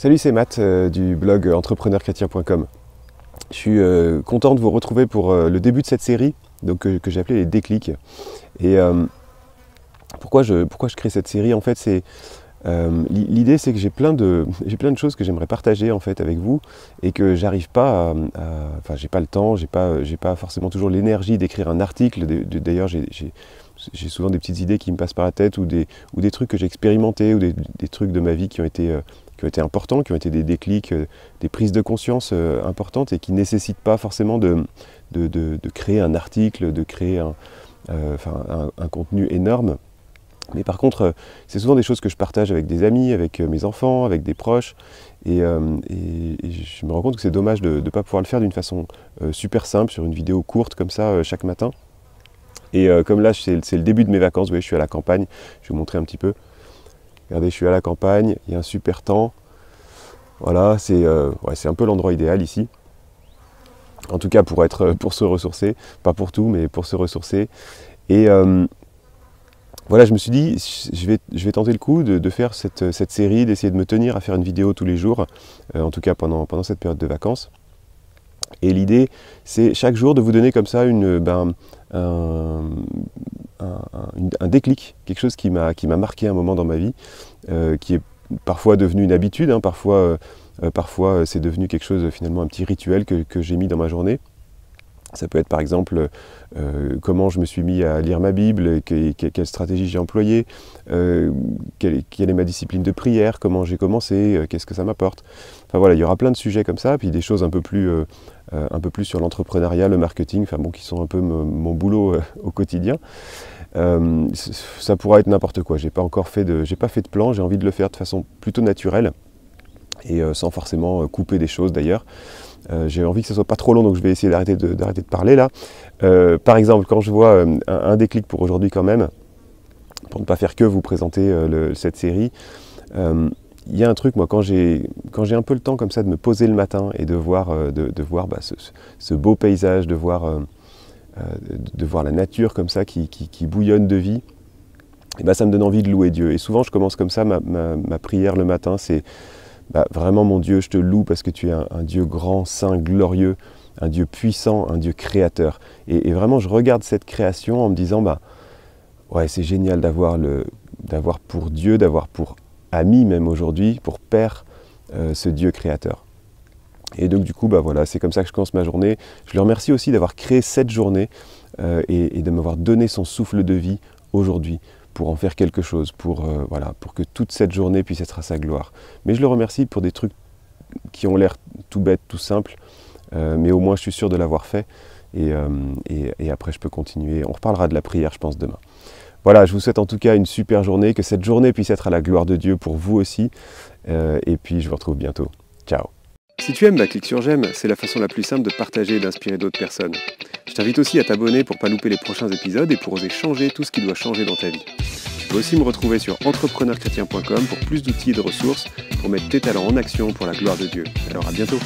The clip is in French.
Salut, c'est Matt du blog entrepreneurchrétien.com. Je suis content de vous retrouver pour le début de cette série donc, que j'ai appelée les déclics. Et pourquoi je crée cette série? En fait, c'est l'idée, c'est que j'ai plein de choses que j'aimerais partager en fait avec vous et que j'arrive pas enfin, j'ai pas le temps, j'ai pas forcément toujours l'énergie d'écrire un article. D'ailleurs, j'ai souvent des petites idées qui me passent par la tête ou des trucs que j'ai expérimentés ou des trucs de ma vie qui ont été importants, qui ont été des déclics, des prises de conscience importantes et qui ne nécessitent pas forcément de créer un article, de créer un contenu énorme. Mais par contre, c'est souvent des choses que je partage avec des amis, avec mes enfants, avec des proches. Et je me rends compte que c'est dommage de ne pas pouvoir le faire d'une façon super simple, sur une vidéo courte comme ça, chaque matin. Et comme là, c'est le début de mes vacances, vous voyez, je suis à la campagne, je vais vous montrer un petit peu. Regardez, je suis à la campagne, il y a un super temps. Voilà, c'est un peu l'endroit idéal ici. En tout cas, pour se ressourcer. Pas pour tout, mais pour se ressourcer. Et voilà, je me suis dit, je vais tenter le coup de faire cette série, d'essayer de me tenir à faire une vidéo tous les jours, en tout cas pendant cette période de vacances. Et l'idée, c'est chaque jour de vous donner comme ça un déclic, quelque chose qui m'a marqué un moment dans ma vie, qui est parfois devenu une habitude, hein, parfois c'est devenu quelque chose, finalement un petit rituel que j'ai mis dans ma journée. Ça peut être par exemple comment je me suis mis à lire ma Bible, quelle stratégie j'ai employée, quelle est ma discipline de prière, comment j'ai commencé, qu'est-ce que ça m'apporte. Enfin voilà, il y aura plein de sujets comme ça, puis des choses un peu plus sur l'entrepreneuriat, le marketing, enfin bon, qui sont un peu mon boulot au quotidien. Ça pourra être n'importe quoi. J'ai pas fait de plan, j'ai envie de le faire de façon plutôt naturelle et sans forcément couper des choses d'ailleurs. J'ai envie que ce soit pas trop long, donc je vais essayer d'arrêter de parler là. Par exemple, quand je vois un déclic pour aujourd'hui quand même, pour ne pas faire que vous présenter cette série, il y a un truc, moi, quand j'ai un peu le temps comme ça de me poser le matin et de voir ce beau paysage, de voir la nature comme ça qui bouillonne de vie, et ben, ça me donne envie de louer Dieu. Et souvent, je commence comme ça ma prière le matin, c'est vraiment mon Dieu, je te loue parce que tu es un Dieu grand, saint, glorieux, un Dieu puissant, un Dieu créateur. Et vraiment, je regarde cette création en me disant, ouais, c'est génial d'avoir pour Dieu, d'avoir pour ami même aujourd'hui, pour Père, ce Dieu créateur. Et donc du coup, voilà, c'est comme ça que je commence ma journée. Je le remercie aussi d'avoir créé cette journée et de m'avoir donné son souffle de vie aujourd'hui, pour en faire quelque chose, pour que toute cette journée puisse être à sa gloire. Mais je le remercie pour des trucs qui ont l'air tout bêtes, tout simples, mais au moins je suis sûr de l'avoir fait, et après je peux continuer. On reparlera de la prière, je pense, demain. Voilà, je vous souhaite en tout cas une super journée, que cette journée puisse être à la gloire de Dieu pour vous aussi, et puis je vous retrouve bientôt. Ciao. Si tu aimes, clique sur j'aime, c'est la façon la plus simple de partager et d'inspirer d'autres personnes. Je t'invite aussi à t'abonner pour ne pas louper les prochains épisodes et pour oser changer tout ce qui doit changer dans ta vie. Tu peux aussi me retrouver sur entrepreneurchrétien.com pour plus d'outils et de ressources pour mettre tes talents en action pour la gloire de Dieu. Alors à bientôt.